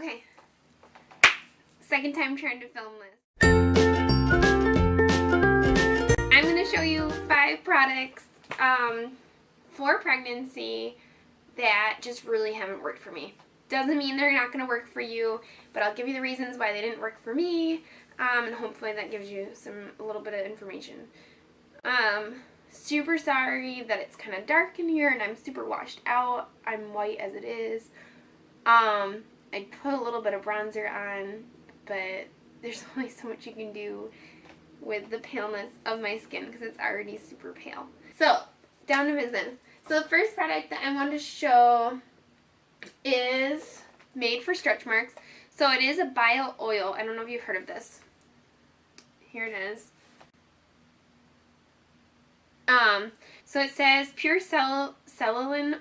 Okay, second time trying to film this. I'm going to show you 5 products for pregnancy that just really haven't worked for me. Doesn't mean they're not going to work for you, but I'll give you the reasons why they didn't work for me, and hopefully that gives you a little bit of information. Super sorry that it's kind of dark in here and I'm super washed out. I'm white as it is. I put a little bit of bronzer on, but there's only so much you can do with the paleness of my skin because it's already super pale. So, down to business. So the first product that I want to show is made for stretch marks. So it is a bio oil. I don't know if you've heard of this. Here it is. So it says pure cellulose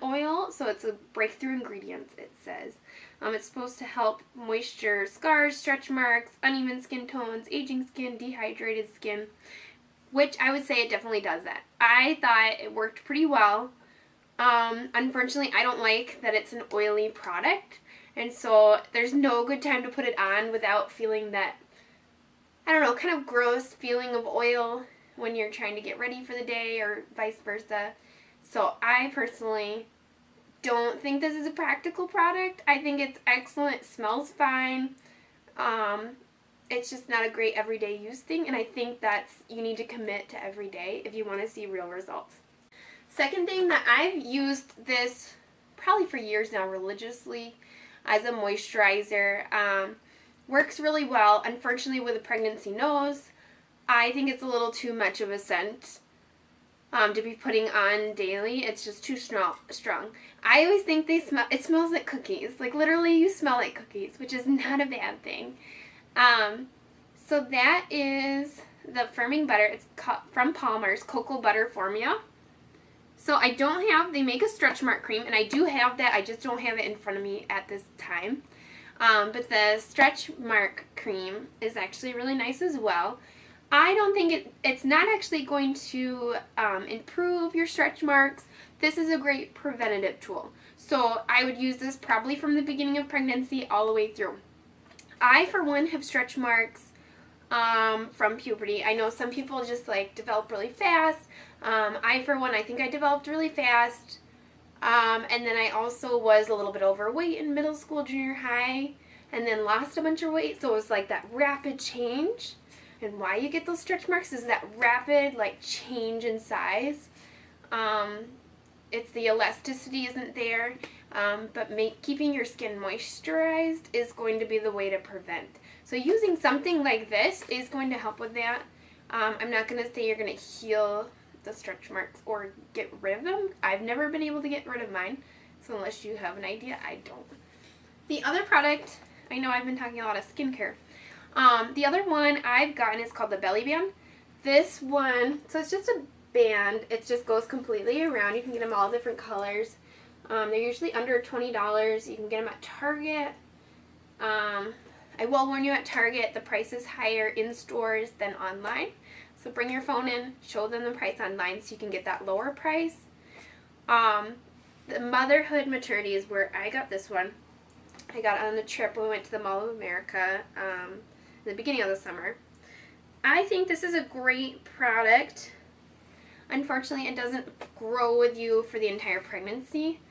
oil, so it's a breakthrough ingredient, it says. It's supposed to help moisture scars, stretch marks, uneven skin tones, aging skin, dehydrated skin, which I would say it definitely does that. I thought it worked pretty well. Unfortunately, I don't like that it's an oily product, and so there's no good time to put it on without feeling that, I don't know, kind of gross feeling of oil when you're trying to get ready for the day or vice versa. So I personally don't think this is a practical product. I think it's excellent. It smells fine. It's just not a great everyday use thing, and I think you need to commit to every day if you want to see real results. Second thing, that I've used this probably for years now religiously as a moisturizer. Works really well. Unfortunately, with a pregnancy nose, I think it's a little too much of a scent to be putting on daily. It's just too strong. I always think it smells like cookies. Like literally you smell like cookies, which is not a bad thing. So that is the firming butter. It's from Palmer's Cocoa Butter Formula. So they make a stretch mark cream, and I do have that. I just don't have it in front of me at this time. But the stretch mark cream is actually really nice as well. I don't think it's not actually going to improve your stretch marks. This is a great preventative tool. So I would use this probably from the beginning of pregnancy all the way through. I, for one, have stretch marks from puberty. I know some people just develop really fast. I, for one, I think I developed really fast. And then I also was a little bit overweight in middle school, junior high, and then lost a bunch of weight. So it was like that rapid change. And why you get those stretch marks is that rapid change in size. It's the elasticity isn't there, but keeping your skin moisturized is going to be the way to prevent. So using something like this is going to help with that. I'm not going to say you're going to heal the stretch marks or get rid of them. I've never been able to get rid of mine, so unless you have an idea, I don't. The other product, I know I've been talking a lot of skincare. The other one I've gotten is called the Belly Band. This one, so it's just a band. It just goes completely around. You can get them all different colors. They're usually under $20. You can get them at Target. I will warn you, at Target, the price is higher in stores than online. So bring your phone in, show them the price online so you can get that lower price. The Motherhood Maturity is where I got this one. I got it on a trip when we went to the Mall of America in the beginning of the summer. I think this is a great product. Unfortunately, it doesn't grow with you for the entire pregnancy.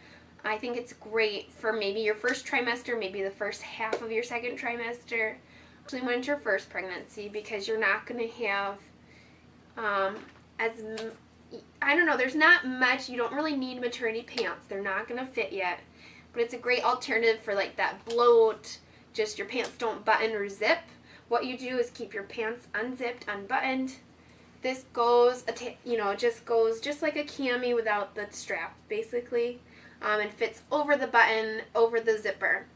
I think it's great for maybe your first trimester, maybe the first half of your second trimester, actually when it's your first pregnancy, because you're not going to have there's not much. You don't really need maternity pants. They're not going to fit yet. But it's a great alternative for that bloat, just your pants don't button or zip. What you do is keep your pants unzipped, unbuttoned. This goes, just like a cami without the strap, basically. And fits over the button, over the zipper.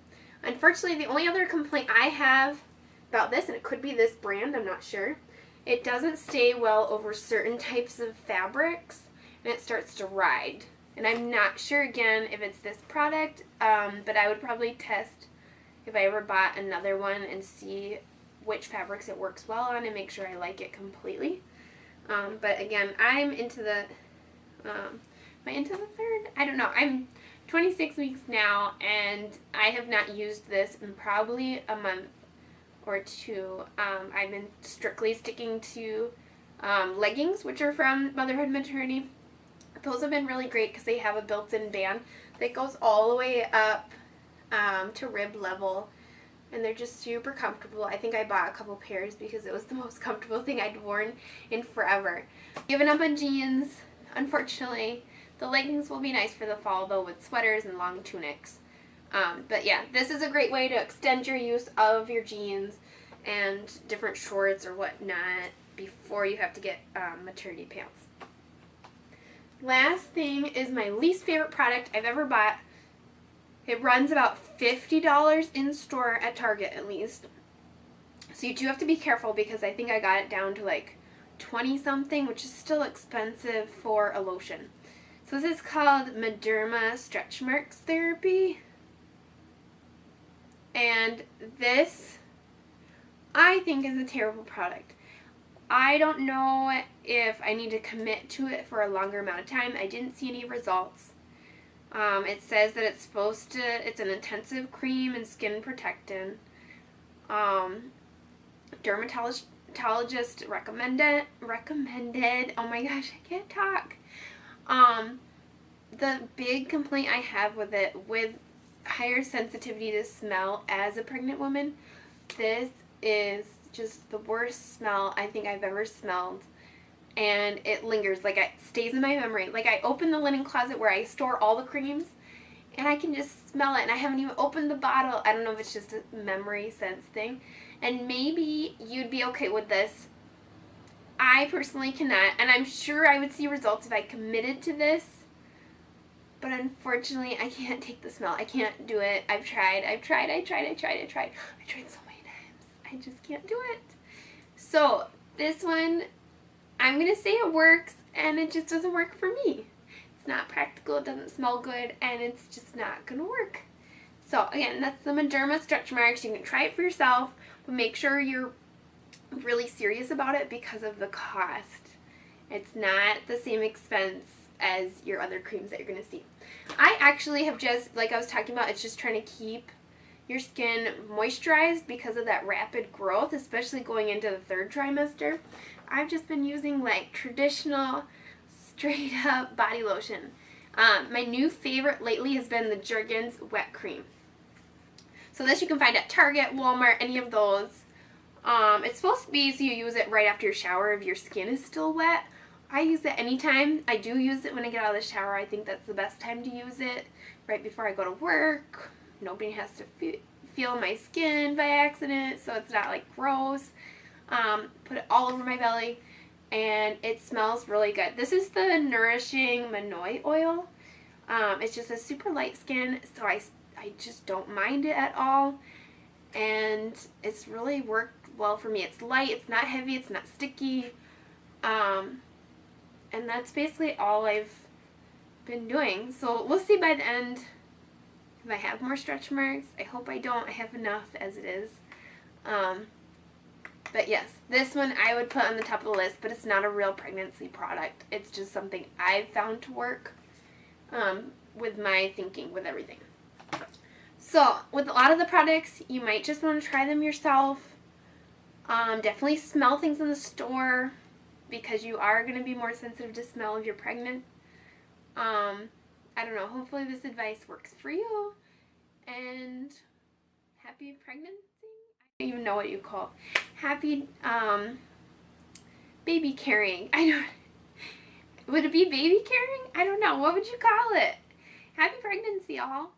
Unfortunately, the only other complaint I have about this, and it could be this brand, I'm not sure, it doesn't stay well over certain types of fabrics, and it starts to ride. And I'm not sure, again, if it's this product, but I would probably test if I ever bought another one and see which fabrics it works well on and make sure I like it completely. But again, I'm into the, am I into the third? I don't know. I'm 26 weeks now, and I have not used this in probably a month or two. I've been strictly sticking to leggings, which are from Motherhood Maternity. Those have been really great because they have a built-in band that goes all the way up to rib level, and they're just super comfortable. I think I bought a couple pairs because it was the most comfortable thing I'd worn in forever. Given up on jeans, unfortunately. The leggings will be nice for the fall, though, with sweaters and long tunics. But yeah, this is a great way to extend your use of your jeans and different shorts or whatnot before you have to get maternity pants. Last thing is my least favorite product I've ever bought. It runs about $50 in store at Target at least. So you do have to be careful because I think I got it down to like 20 something, which is still expensive for a lotion. So this is called Mederma Stretch Marks Therapy. And this, I think, is a terrible product. I don't know if I need to commit to it for a longer amount of time. I didn't see any results. It says that it's an intensive cream and skin protectant. Dermatologist recommended. Oh my gosh, I can't talk. The big complaint I have with it, with higher sensitivity to smell as a pregnant woman, this is just the worst smell I think I've ever smelled. And it lingers, like it stays in my memory. Like I open the linen closet where I store all the creams, and I can just smell it, and I haven't even opened the bottle. I don't know if it's just a memory sense thing. And maybe you'd be okay with this. I personally cannot, and I'm sure I would see results if I committed to this. But unfortunately, I can't take the smell. I can't do it. I've tried so many times. I just can't do it. So this one, I'm going to say it works, and it just doesn't work for me. It's not practical, it doesn't smell good, and it's just not going to work. So again, that's the Mederma Stretch Marks. You can try it for yourself, but make sure you're really serious about it because of the cost. It's not the same expense as your other creams that you're going to see. I actually have just, like I was talking about, it's just trying to keep your skin moisturized because of that rapid growth, especially going into the third trimester. I've just been using like traditional straight up body lotion. My new favorite lately has been the Jergens Wet Cream. So this you can find at Target, Walmart, any of those. It's supposed to be so you use it right after your shower if your skin is still wet. I use it anytime. I do use it when I get out of the shower. I think that's the best time to use it, right before I go to work. Nobody has to feel my skin by accident, so it's not like gross. Put it all over my belly, and it smells really good. This is the Nourishing Manoi Oil. It's just a super light skin, so I just don't mind it at all, and it's really worked well for me. It's light, it's not heavy, it's not sticky, and that's basically all I've been doing. So we'll see by the end if I have more stretch marks. I hope I don't. I have enough as it is. But yes, this one I would put on the top of the list, but it's not a real pregnancy product. It's just something I've found to work with my thinking, with everything. So with a lot of the products, you might just want to try them yourself. Definitely smell things in the store because you are going to be more sensitive to smell if you're pregnant. I don't know. Hopefully this advice works for you. And happy pregnancy? I don't even know what you call it. Happy baby carrying. I don't. Would it be baby carrying? I don't know. What would you call it? Happy pregnancy, y'all.